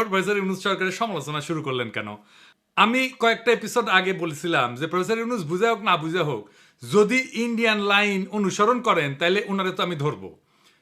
Professor Yunus সরকারের সমালোচনা শুরু করলেন কেন? আমি কয়েকটা এপিসোড আগে বলেছিলাম যে প্রফেসর ইউনূস বুঝে হোক না বুঝে হোক, যদি ইন্ডিয়ান লাইন অনুসরণ করেন তাহলে উনারে তো আমি ধরবো।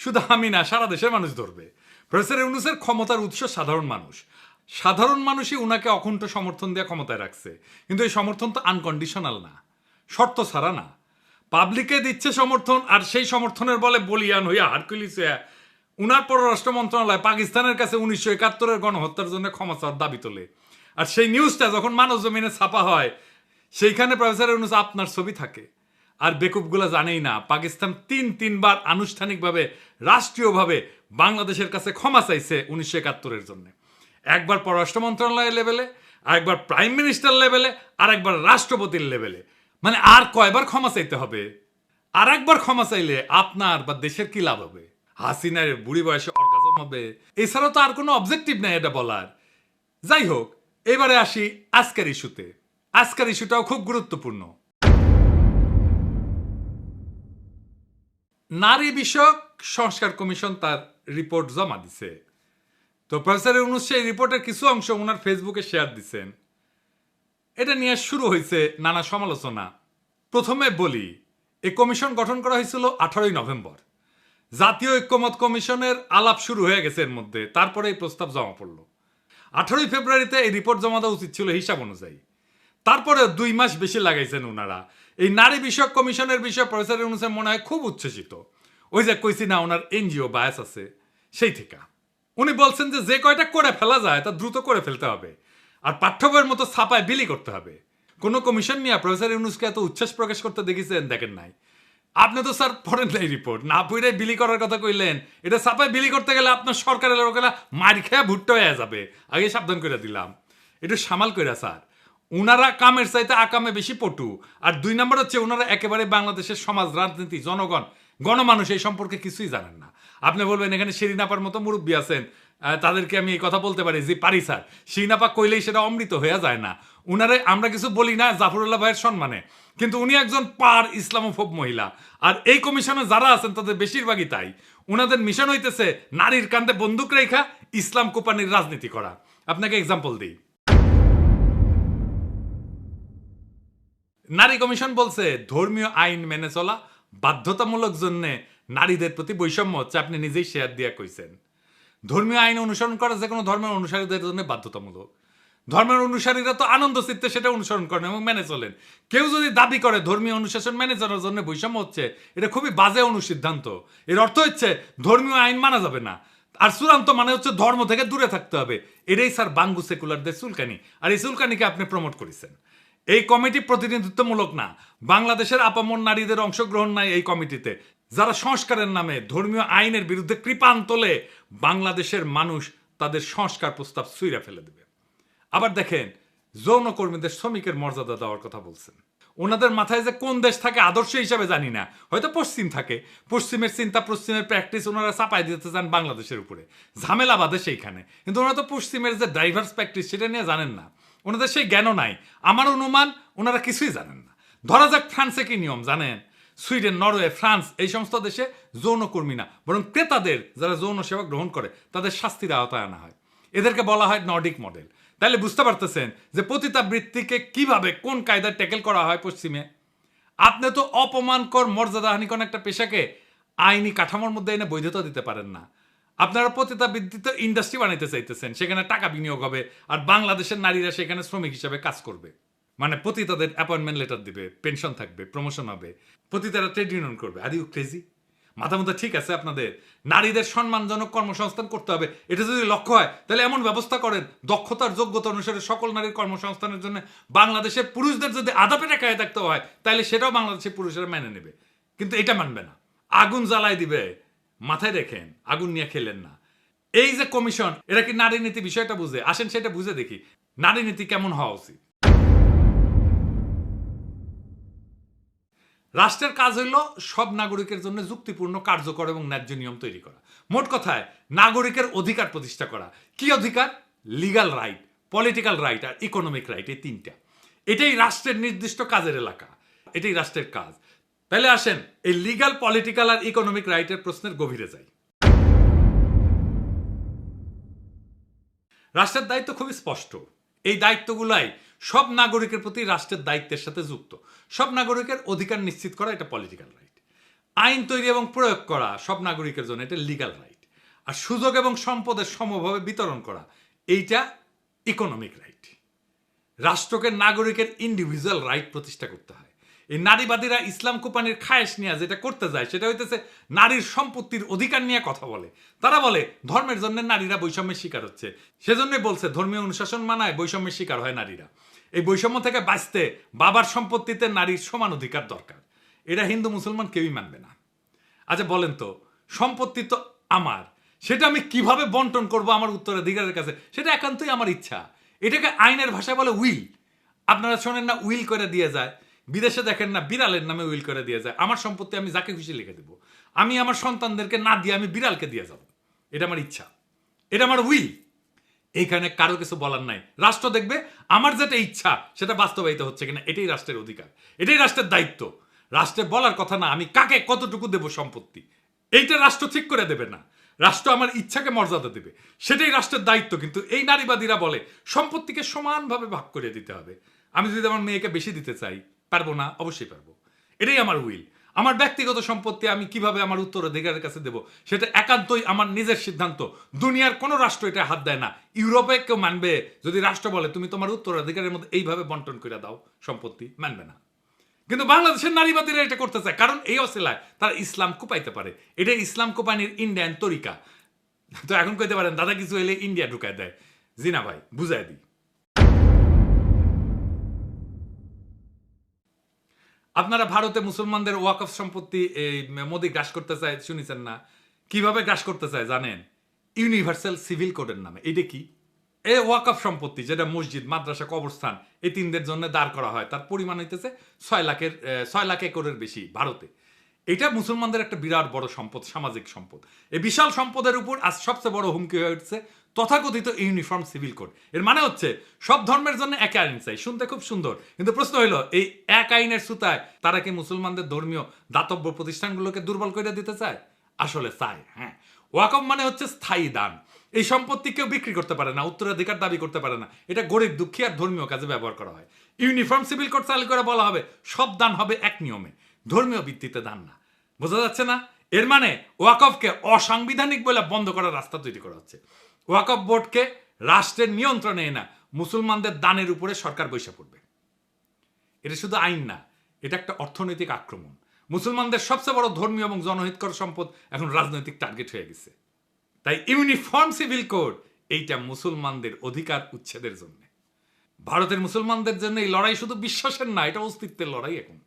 শুধু আমি না, সারা দেশের মানুষ ধরবে। প্রফেসর ইউনূসের ক্ষমতার উৎস সাধারণ মানুষ। সাধারণ মানুষই উনাকে অকুণ্ঠ সমর্থন দিয়ে ক্ষমতায় রাখছে, কিন্তু এই সমর্থন তো আনকন্ডিশনাল না, শর্ত ছাড়া না। পাবলিকে দিচ্ছে সমর্থন, আর সেই সমর্থনের বলে বলিয়ান হইয়া হারকুলিস হইয়া উনার পররাষ্ট্র মন্ত্রণালয় পাকিস্তানের কাছে 1971-এর গণহত্যার জন্য ক্ষমা চাওয়ার দাবি তোলে। আর সেই নিউজটা যখন মানব জমিনে ছাপা হয়, সেইখানে প্রফেসর ইউনূস আপনার ছবি থাকে। আর বেকুবগুলো জানেই না পাকিস্তান তিনবার আনুষ্ঠানিকভাবে রাষ্ট্রীয়ভাবে বাংলাদেশের কাছে ক্ষমা চাইছে 1971-এর জন্য। একবার পররাষ্ট্র মন্ত্রণালয়ের লেভেলে, আরেকবার প্রাইম মিনিস্টার লেভেলে, আর একবার রাষ্ট্রপতির লেভেলে। মানে আর কয়বার ক্ষমা চাইতে হবে? আর একবার ক্ষমা চাইলে আপনার বা দেশের কি লাভ হবে? হাসিনার বুড়ি বয়সে অর্গাজম হবে, এছাড়া তো আর কোনো অবজেক্টিভ নেই এটা বলার। যাই হোক, এবারে আসি আজকের ইস্যুতে। আজকের ইস্যুটাও খুব গুরুত্বপূর্ণ। নারী বিষয়ক সংস্কার কমিশন তার রিপোর্ট জমা দিছে। তো প্রফেসর ইউনূস সেই রিপোর্টের কিছু অংশ ওনার ফেসবুকে শেয়ার দিচ্ছেন। এটা নিয়ে শুরু হয়েছে নানা সমালোচনা। প্রথমে বলি, এই কমিশন গঠন করা হয়েছিল 18ই নভেম্বর। জাতীয় ঐক্যমত কমিশনের আলাপ শুরু হয়ে গেছে এর মধ্যে, তারপরে এই প্রস্তাব জমা পড়ল। 18ই ফেব্রুয়ারিতে এই রিপোর্ট জমা দেওয়া উচিত ছিল হিসাব অনুযায়ী। তারপরে 2 মাস বেশি লাগাইছেন ওনারা। এই নারী বিষয়ক কমিশনের বিষয়ে প্রফেসর ইউনূসের মনে হয় খুব উচ্ছ্বসিত। ওই যে কইছি না, ওনার এনজিও বায়াস আছে, সেই থেকে উনি বলছেন যে যে কয়টা করে ফেলা যায় তা দ্রুত করে ফেলতে হবে, আর পাঠ্য বইয়ের মতো ছাপায় বিলি করতে হবে। কোনো কমিশন নিয়ে প্রফেসর ইউনূসকে এত উচ্ছ্বাস প্রকাশ করতে দেখেছেন? দেখেন নাই। আপনি তো স্যার পড়েন নাই রিপোর্ট, না পড়ে বিলি করার কথা কইলেন। এটা ছাপায় বিলি করতে গেলে আপনার সরকারের লোকেরা মার খেয়া ভুট্টো হয়ে যাবে, আগে সাবধান করে দিলাম। একটু সামাল কইরা স্যার। উনারা কামের চাইতে আকামে বেশি পটু। আর 2 নম্বর হচ্ছে, ওনারা একেবারে বাংলাদেশের সমাজ, রাজনীতি, জনগণ, গণমানুষ এই সম্পর্কে কিছুই জানেন না। আপনি বলবেন এখানে শিরিনাপার মতো মুরব্বী আছেন, তাদেরকে আমি এই কথা বলতে পারি, যে পারি স্যার। শিরিনাপা কইলেই সেটা অমৃত হয়ে যায় না। উনারে আমরা কিছু বলি না জাফরুল্লাহ ভাইয়ের সম্মানে, কিন্তু উনি একজন পার ইসলামোফোব মহিলা। আর এই কমিশনে যারা আছেন তাদের বেশিরভাগই তাই। উনাদের মিশন হইতেছে নারীর কান্দে বন্দুক রেখা ইসলাম কোপানির রাজনীতি করা। আপনাকে এক্সাম্পল দিই। নারী কমিশন বলছে ধর্মীয় আইন মেনে চলা বাধ্যতামূলক জন্য নারীদের প্রতি বৈষম্য হচ্ছে। আপনি নিজেই শেয়ার দিয়া কইছেন ধর্মীয় আইন অনুসরণ করা যে কোনো ধর্মের অনুসারীদের জন্য বাধ্যতামূলক। ধর্মের অনুসারীরা তো আনন্দ চিত্তে সেটা অনুসরণ করেন এবং মেনে চলেন। কেউ যদি দাবি করে ধর্মীয় অনুশাসন মেনে চলার জন্য বৈষম্য হচ্ছে, এটা খুবই বাজে অনুসিদ্ধান্ত। এর অর্থ হচ্ছে ধর্মীয় আইন মানা যাবে না, আর চূড়ান্ত মানে হচ্ছে ধর্ম থেকে দূরে থাকতে হবে। এটাই স্যার বাঙ্গু সেকুলারদের চুলকানি, আর এই চুলকানিকে আপনি প্রমোট করেছেন। এই কমিটি প্রতিনিধিত্বমূলক না, বাংলাদেশের আপামর নারীদের অংশগ্রহণ নাই এই কমিটিতে, যারা সংস্কারের নামে ধর্মীয় আইনের বিরুদ্ধে কৃপান তোলে। বাংলাদেশের মানুষ তাদের সংস্কার প্রস্তাব ছুঁড়ে ফেলে দেবে। আবার দেখেন, যৌনকর্মীদের শ্রমিকের মর্যাদা দেওয়ার কথা বলছেন। ওনাদের মাথায় যে কোন দেশ থাকে আদর্শ হিসাবে জানি না, হয়তো পশ্চিম থাকে। পশ্চিমের চিন্তা, পশ্চিমের প্র্যাকটিস ওনারা চাপাই দিতে চান বাংলাদেশের উপরে, ঝামেলা বাঁধে সেইখানে। কিন্তু ওনারা তো পশ্চিমের যে ডাইভার্স প্র্যাকটিস সেটা নিয়ে জানেন না, ওনাদের সেই জ্ঞানও নাই। আমার অনুমান ওনারা কিছুই জানেন না। ধরা যাক ফ্রান্সে কি নিয়ম জানেন? সুইডেন, নরওয়ে, ফ্রান্স এই সমস্ত দেশে যৌনকর্মী না, বরং ক্রেতাদের যারা যৌন সেবা গ্রহণ করে তাদের শাস্তির আওতায় আনা হয়। এদেরকে বলা হয় নর্ডিক মডেল। তাহলে বুঝতে পারতেছেন যে পতিতাবৃত্তিকে কিভাবে কোন কায়দায় ট্যাকেল করা হয় পশ্চিমে। আপনি তো অপমানকর, মর্যাদাহানিকর একটা পেশাকে আইনি কাঠামোর মধ্যে এনে বৈধতা দিতে পারেন না। আপনারা পতিতাবৃত্তিতে ইন্ডাস্ট্রি বানাইতে চাইতেছেন, সেখানে টাকা বিনিয়োগ হবে, আর বাংলাদেশের নারীরা সেখানে শ্রমিক হিসেবে কাজ করবে। মানে পতিতাদের অ্যাপয়েন্টমেন্ট লেটার দিবে, পেনশন থাকবে, প্রমোশন হবে, পতিতারা ট্রেড ইউনিয়ন করবে। Are you crazy? মাথা মধ্যে ঠিক আছে আপনাদের? নারীদের সম্মানজনক কর্মসংস্থান করতে হবে, এটা যদি লক্ষ্য হয় তাহলে এমন ব্যবস্থা করেন দক্ষতার যোগ্যতা অনুসারে সকল নারীর কর্মসংস্থানের জন্য বাংলাদেশের পুরুষদের যদি আধা পেটা খায় থাকতে হয় তাহলে সেটাও বাংলাদেশের পুরুষেরা মেনে নেবে। কিন্তু এটা মানবে না, আগুন জ্বালাই দিবে। মাথায় রেখেন, আগুন নিয়ে খেলেন না। এই যে কমিশন, এরা কি নারী নীতি বিষয়টা বুঝে? আসেন সেটা বুঝে দেখি নারী নীতি কেমন হওয়া উচিত। রাষ্ট্রের কাজ হইল সব নাগরিকের জন্য যুক্তিপূর্ণ, কার্যকর এবং ন্যায্য নিয়ম তৈরি করা। মোট কথায় নাগরিকের অধিকার প্রতিষ্ঠা করা। কি অধিকার? লিগ্যাল রাইট, পলিটিক্যাল রাইট আর ইকোনমিক রাইট, এই 3টা। এটাই রাষ্ট্রের নির্দিষ্ট কাজের এলাকা, এটাই রাষ্ট্রের কাজ। তাহলে আসেন এই লিগ্যাল, পলিটিক্যাল আর ইকোনমিক রাইটের প্রশ্নের গভীরে যাই। রাষ্ট্রের দায়িত্ব খুবই স্পষ্ট। এই দায়িত্বগুলাই সব নাগরিকের প্রতি রাষ্ট্রের দায়িত্বের সাথে যুক্ত। সব নাগরিকের অধিকার নিশ্চিত করা এটা পলিটিক্যাল রাইট। আইন তৈরি এবং প্রয়োগ করা সব নাগরিকের জন্য এটা লিগ্যাল রাইট। আর সুযোগ এবং সম্পদের সমভাবে বিতরণ করা এইটা ইকোনমিক রাইট। রাষ্ট্রকে নাগরিকের ইন্ডিভিজুয়াল রাইট প্রতিষ্ঠা করতে হয়। এই নারীবাদীরা ইসলাম কোপানির খায়েশ নিয়ে যেটা করতে যায় সেটা হইতেছে নারীর সম্পত্তির অধিকার নিয়ে কথা বলে। তারা বলে ধর্মের জন্য নারীরা বৈষম্যের শিকার হচ্ছে, সেজন্যই বলছে ধর্মীয় অনুশাসন মানায় বৈষম্যের শিকার হয় নারীরা। এই বৈষম্য থেকে বাঁচতে বাবার সম্পত্তিতে নারীর সমান অধিকার দরকার। এটা হিন্দু মুসলমান কেউই মানবে না। আচ্ছা বলেন তো, সম্পত্তি তো আমার, সেটা আমি কিভাবে বন্টন করব আমার উত্তরাধিকারের কাছে, সেটা একান্তই আমার ইচ্ছা। এটাকে আইনের ভাষায় বলে উইল। আপনারা শোনেন না উইল করে দিয়ে যায়, বিদেশে দেখেন না বিড়ালের নামে উইল করে দিয়ে যায়। আমার সম্পত্তি আমি যাকে খুশি লিখে দেবো, আমি আমার সন্তানদেরকে না দিয়ে আমি বিড়ালকে দিয়ে যাব। এটা আমার ইচ্ছা, এটা আমার উইল। এইখানে কারো কিছু বলার নাই। রাষ্ট্র দেখবে আমার যেটা ইচ্ছা সেটা বাস্তবায়িত হচ্ছে কিনা, এটাই রাষ্ট্রের অধিকার, এটাই রাষ্ট্রের দায়িত্ব। রাষ্ট্রের বলার কথা না আমি কাকে কতটুকু দেব সম্পত্তি, এইটা রাষ্ট্র ঠিক করে দেবে না। রাষ্ট্র আমার ইচ্ছাকে মর্যাদা দেবে, সেটাই রাষ্ট্রের দায়িত্ব। কিন্তু এই নারীবাদীরা বলে সম্পত্তিকে সমানভাবে ভাগ করে দিতে হবে। আমি যদি আমার মেয়েকে বেশি দিতে চাই পারবো না? অবশ্যই পারবো। এটাই আমার উইল। আমার ব্যক্তিগত সম্পত্তি আমি কিভাবে আমার উত্তরাধিকারের কাছে দেব সেটা একান্তই আমার নিজের সিদ্ধান্ত। দুনিয়ার কোনো রাষ্ট্র এটা হাত দেয় না। ইউরোপে কেউ মানবে যদি রাষ্ট্র বলে তুমি তোমার উত্তরাধিকারের মধ্যে এইভাবে বন্টন করে দাও সম্পত্তি? মানবে না। কিন্তু বাংলাদেশের নারীবাদীরা এটা করতে চায়, কারণ এই অসিলায় তারা ইসলাম কোপাইতে পারে। এটা ইসলাম কোপানির ইন্ডিয়ান তরিকা। তো এখন কইতে পারেন দাদা কিছু এলে ইন্ডিয়া ঢুকায় দেয়। জি না ভাই, বুঝাই দিই। আপনারা ভারতে মুসলমানদের ওয়াকফ সম্পত্তি এই মোদি গ্রাস করতে চায় শুনেছেন না? কিভাবে গ্রাস করতে চায় জানেন? ইউনিভার্সাল সিভিল কোডের নামে। এটা কি? এই ওয়াকফ সম্পত্তি যেটা মসজিদ, মাদ্রাসা, কবরস্থান এই তিনদের জন্য দাঁড় করা হয়, তার পরিমাণ হইতেছে 6 লাখ একরের বেশি ভারতে। এটা মুসলমানদের একটা বিরাট বড় সম্পদ, সামাজিক সম্পদ। এই বিশাল সম্পদের উপর আজ সবচেয়ে বড় হুমকি হয়ে উঠছে তথাকথিত ইউনিফর্ম সিভিল কোড। এর মানে হচ্ছে সব ধর্মের জন্য এক আইন চাই। শুনতে খুব সুন্দর, কিন্তু প্রশ্ন হইল এই এক আইনের সুতায় তারা কি মুসলমানদের ধর্মীয় দাতব্য প্রতিষ্ঠানগুলোকে দুর্বল করে দিতে চায়? আসলে চায়। হ্যাঁ, ওয়াকফ মানে হচ্ছে স্থায়ী দান। এই সম্পত্তি কেউ বিক্রি করতে পারে না, উত্তরাধিকার দাবি করতে পারে না। এটা গরিব দুঃখী আর ধর্মীয় কাজে ব্যবহার করা হয়। ইউনিফর্ম সিভিল কোড চালু করে বলা হবে সব দান হবে এক নিয়মে, ধর্মীয় ভিত্তিতে দান না। বোঝা যাচ্ছে না? এর মানে ওয়াকফকে অসাংবিধানিক বলে বন্ধ করার রাস্তা তৈরি করা হচ্ছে। ওয়াকফ বোর্ডকে রাষ্ট্রের নিয়ন্ত্রণে না, মুসলমানদের দানের উপরে সরকার বৈশা পড়বে। এটা শুধু আইন না, এটা একটা অর্থনৈতিক আক্রমণ। মুসলমানদের সবচেয়ে বড় ধর্মীয় এবং জনহিতকর সম্পদ এখন রাজনৈতিক টার্গেট হয়ে গেছে। তাই ইউনিফর্ম সিভিল কোড এইটা মুসলমানদের অধিকার উচ্ছেদের জন্য। ভারতের মুসলমানদের জন্য এই লড়াই শুধু বিশ্বাসের না, এটা অস্তিত্বের লড়াই। এখন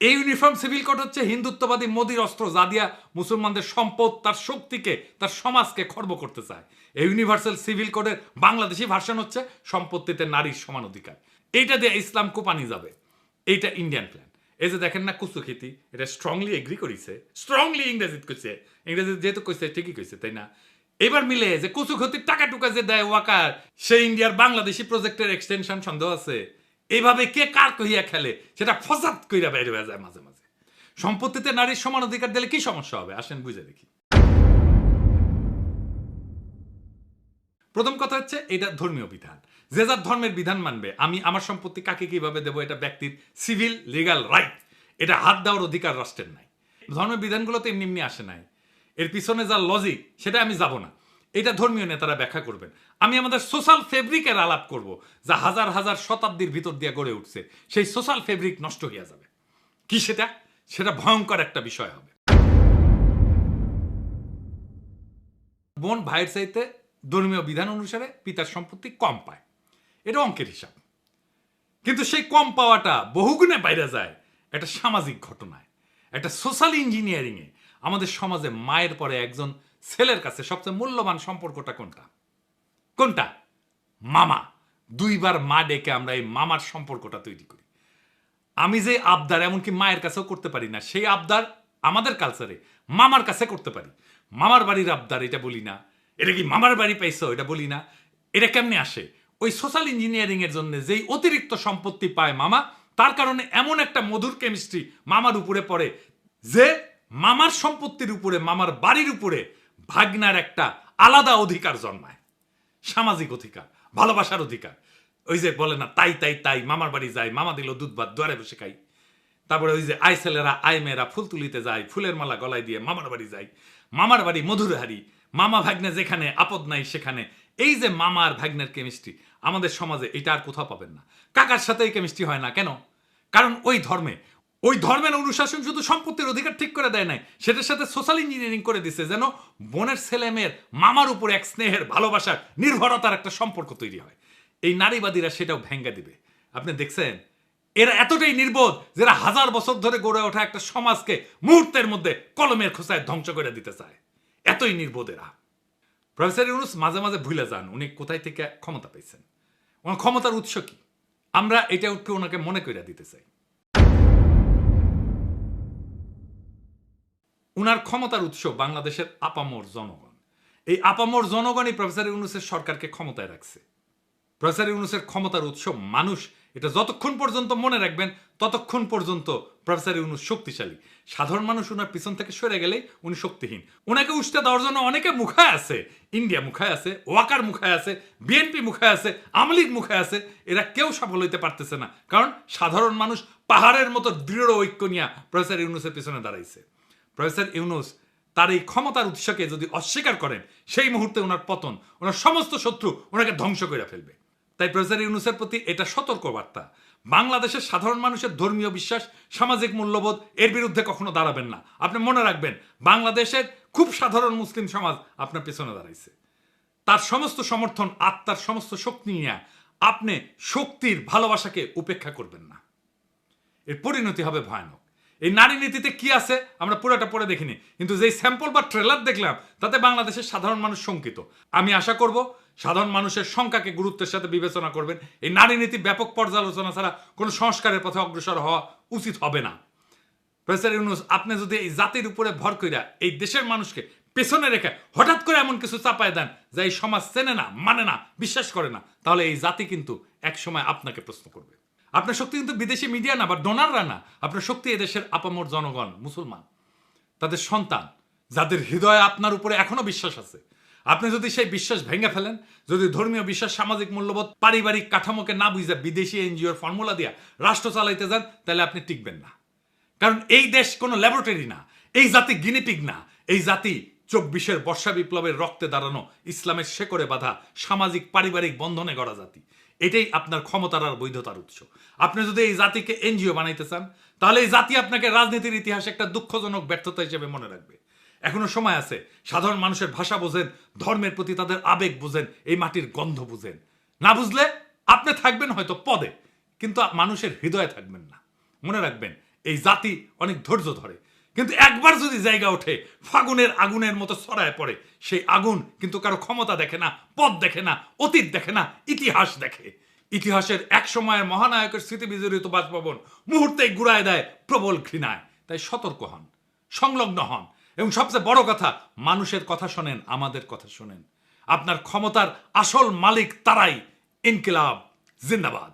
এই ইউনিফর্ম সিভিল কোড হচ্ছে হিন্দুত্ববাদী মোদির অস্ত্র, যা দিয়া মুসলমানদের সম্পদ, তার শক্তিকে, তার সমাজকে খর্ব করতে চায়। এই ইউনিভার্সাল সিভিল কোডের বাংলাদেশি ভার্সন হচ্ছে সম্পত্তিতে নারীর সমান অধিকার। এইটা দিয়ে ইসলাম কোপানি যাবে। এইটা ইন্ডিয়ান প্ল্যান। এই যে দেখেন না কুচুখিতি, এটা স্ট্রংলি এগ্রি করিছে, স্ট্রংলি ইংরেজিত কইছে। ইংরেজি যেহেতু কইছে ঠিকই কইছে, তাই না? এবার মিলে যে কুচুখতির টাকা টুকা যে দেয় ওয়াকার, সে ইন্ডিয়ার বাংলাদেশি প্রজেক্টের এক্সটেনশন সন্দেহ আছে। এইভাবে কে কার কহিয়া খেলে সেটা ফসাদ কইরা বাইরে হয়ে যায় মাঝে মাঝে। সম্পত্তিতে নারীর সমান অধিকার দিলে কি সমস্যা হবে? আসেন বুঝে দেখি। প্রথম কথা হচ্ছে এটা ধর্মীয় বিধান। যে যার ধর্মের বিধান মানবে। আমি আমার সম্পত্তি কাকে কিভাবে দেবো এটা ব্যক্তির সিভিল লিগ্যাল রাইট। এটা হাত দেওয়ার অধিকার রাষ্ট্রের নাই। ধর্মের বিধানগুলো তো এমনি এমনি আসে নাই, এর পিছনে যা লজিক সেটা আমি যাব না। এটা ধর্মীয় নেতারা ব্যাখ্যা করবেন। আমি আমাদের সোশ্যাল ফেব্রিকের আলাপ করব, যা হাজার হাজার শতাব্দীর ভিতর দিয়ে গড়ে উঠছে। সেই সোশ্যাল ফেব্রিক নষ্ট হয়ে যাবে। কি সেটা? সেটা ভয়ঙ্কর একটা বিষয় হবে। বোন ভাইয়ের চাইতে ধর্মীয় বিধান অনুসারে পিতার সম্পত্তি কম পায়, এটা অঙ্কের হিসাব। কিন্তু সেই কম পাওয়াটা বহুগুণে বাইরে যায় একটা সামাজিক ঘটনায়, একটা সোশ্যাল ইঞ্জিনিয়ারিংয়ে। আমাদের সমাজে মায়ের পরে একজন ছেলের কাছে সবচেয়ে মূল্যবান সম্পর্কটা কোনটা? কোনটা? মামা। দুইবার মা ডেকে আমরা এই মামার সম্পর্কটা তৈরি করি। আমি যে আবদার এমনকি মায়ের কাছেও করতে পারি না, সেই আবদার আমাদের কালচারে মামার কাছে করতে পারি। মামার বাড়ির আবদার এটা বলি না, এটা কি মামার বাড়ি পাইছো এটা বলি না। এটা কেমনে আসে? ওই সোশ্যাল ইঞ্জিনিয়ারিং এর জন্য যেই অতিরিক্ত সম্পত্তি পায় মামা, তার কারণে এমন একটা মধুর কেমিস্ট্রি মামার উপরে পড়ে যে মামার সম্পত্তির উপরে, মামার বাড়ির উপরে ভাগনার একটা আলাদা অধিকার জন্মায়। সামাজিক অধিকার, ভালোবাসার অধিকার। ওই যে বলে না তাই তাই তাই, মামার বাড়ি যাই, মামা দিল দুধ ভাত, দুয়ারে বসে খাই। তারপরে ওই যে আই ছেলেরা আই মেয়েরা ফুল তুলিতে যায়, ফুলের মালা গলায় দিয়ে মামার বাড়ি যায়, মামার বাড়ি মধুরহারি, মামা ভাগ্নে যেখানে আপদ নাই সেখানে। এই যে মামার ভাগ্নের কেমিস্ট্রি আমাদের সমাজে এটা আর কোথাও পাবেন না। কাকার সাথে এই কেমিস্ট্রি হয় না কেন? কারণ ওই ধর্মের অনুশাসন শুধু সম্পত্তির অধিকার ঠিক করে দেয় নাই, সেটার সাথে সোশ্যাল ইঞ্জিনিয়ারিং করে দিচ্ছে যেন বোনের ছেলে মেয়ের মামার উপর এক স্নেহের, ভালোবাসার, নির্ভরতার একটা সম্পর্ক তৈরি হয়। এই নারীবাদীরা সেটাও ভেঙ্গে দিবে। আপনি দেখছেন এরা এতটাই নির্বোধ যারা হাজার বছর ধরে গড়ে ওঠা একটা সমাজকে মুহূর্তের মধ্যে কলমের খোঁচায় ধ্বংস করে দিতে চায়। এতই নির্বোধ এরা। প্রফেসর ইউনূস মাঝে মাঝে ভুলে যান উনি কোথায় থেকে ক্ষমতা পাইছেন, ওনার ক্ষমতার উৎস কি। আমরা এটা একটু ওনাকে মনে করে দিতে চাই। উনার ক্ষমতার উৎস বাংলাদেশের আপামর জনগণ। এই আপামর জনগণই প্রফেসর ইউনূসের সরকারকে ক্ষমতায় রাখছে। প্রফেসর ইউনূসের ক্ষমতার উৎস মানুষ, এটা যতক্ষণ পর্যন্ত মনে রাখবেন ততক্ষণ পর্যন্ত প্রফেসর ইউনূস শক্তিশালী। সাধারণ মানুষ উনার পিছন থেকে সরে গেলেই উনি শক্তিহীন। উনাকে উষ্টা দেওয়ার জন্য অনেকে মুখায় আছে, ইন্ডিয়া মুখায় আছে, ওয়াকার মুখায় আছে, বিএনপি মুখায় আছে, আওয়ামী লীগ মুখায় আছে। এরা কেউ সফল হইতে পারতেছে না, কারণ সাধারণ মানুষ পাহাড়ের মতো দৃঢ় ঐক্য নিয়ে প্রফেসর ইউনূসের পিছনে দাঁড়াইছে। প্রফেসর ইউনূস তার এই ক্ষমতার উৎসকে যদি অস্বীকার করেন, সেই মুহূর্তে ওনার পতন, ওনার সমস্ত শত্রু ওনাকে ধ্বংস করে ফেলবে। তাই প্রফেসর ইউনূসের প্রতি এটা সতর্ক বার্তা। বাংলাদেশের সাধারণ মানুষের ধর্মীয় বিশ্বাস, সামাজিক মূল্যবোধ এর বিরুদ্ধে কখনো দাঁড়াবেন না। আপনি মনে রাখবেন বাংলাদেশের খুব সাধারণ মুসলিম সমাজ আপনার পেছনে দাঁড়াইছে। তার সমস্ত সমর্থন, আত্মার সমস্ত শক্তি নিয়ে আপনি শক্তির ভালোবাসাকে উপেক্ষা করবেন না। এর পরিণতি হবে ভয়ানক। এই নারী নীতিতে কি আছে আমরা পুরোটা পড়ে দেখিনি, কিন্তু যেই স্যাম্পল বা ট্রেলার দেখলাম তাতে বাংলাদেশের সাধারণ মানুষ শঙ্কিত। আমি আশা করব সাধারণ মানুষের সংখ্যাকে গুরুত্বের সাথে বিবেচনা করবেন। এই নারী নীতি ব্যাপক পর্যালোচনা ছাড়া কোনো সংস্কারের পথে অগ্রসর হওয়া উচিত হবে না। প্রফেসর ইউনূস আপনি যদি এই জাতির উপরে ভর কইরা এই দেশের মানুষকে পেছনে রেখে হঠাৎ করে এমন কিছু চাপায় দেন যা এই সমাজ চেনে না, মানে না, বিশ্বাস করে না, তাহলে এই জাতি কিন্তু একসময় আপনাকে প্রশ্ন করবে। আপনার শক্তি কিন্তু বিদেশি মিডিয়া না বা ডোনাররা না, আপনার শক্তি এদেশের আপামর জনগণ, মুসলমান, তাদের সন্তান, যাদের হৃদয়ে আপনার উপরে এখনো বিশ্বাস আছে। আপনি যদি সেই বিশ্বাস ভেঙে ফেলেন, যদি ধর্মীয় বিশ্বাস, সামাজিক মূল্যবোধ, পারিবারিক কাঠামোকে না বুঝে বিদেশি এনজিওর ফর্মুলা দিয়া রাষ্ট্র চালাইতে যান, তাহলে আপনি টিকবেন না। কারণ এই দেশ কোনো ল্যাবরেটরি না, এই জাতি গিনিপিগ না। এই জাতি 24-এর বর্ষা বিপ্লবের রক্তে দাঁড়ানো, ইসলামের শেকড়ে বাঁধা, সামাজিক পারিবারিক বন্ধনে গড়া জাতি। এটাই আপনার ক্ষমতার আর বৈধতার উৎস। আপনি যদি এই জাতিকে এনজিও বানাইতে চান, তাহলে এই জাতি আপনাকে রাজনীতির ইতিহাসে একটা দুঃখজনক ব্যর্থতা হিসেবে মনে রাখবে। এখনো সময় আছে, সাধারণ মানুষের ভাষা বোঝেন, ধর্মের প্রতি তাদের আবেগ বুঝেন, এই মাটির গন্ধ বুঝেন। না বুঝলে আপনি থাকবেন হয়তো পদে, কিন্তু মানুষের হৃদয়ে থাকবেন না। মনে রাখবেন এই জাতি অনেক ধৈর্য ধরে, কিন্তু একবার যদি জায়গা ওঠে ফাগুনের আগুনের মতো ছড়ায় পড়ে, সেই আগুন কিন্তু কারো ক্ষমতা দেখে না, পদ দেখে না, অতীত দেখে না, ইতিহাস দেখে। ইতিহাসের এক সময়ের মহানায়কের স্মৃতি বিজড়িত বাসভবন মুহূর্তেই গুড়ায় দেয় প্রবল ঘৃণায়। তাই সতর্ক হন, সংলগ্ন হন, এবং সবচেয়ে বড় কথা, মানুষের কথা শোনেন, আমাদের কথা শোনেন। আপনার ক্ষমতার আসল মালিক তারাই। ইনকিলাব জিন্দাবাদ।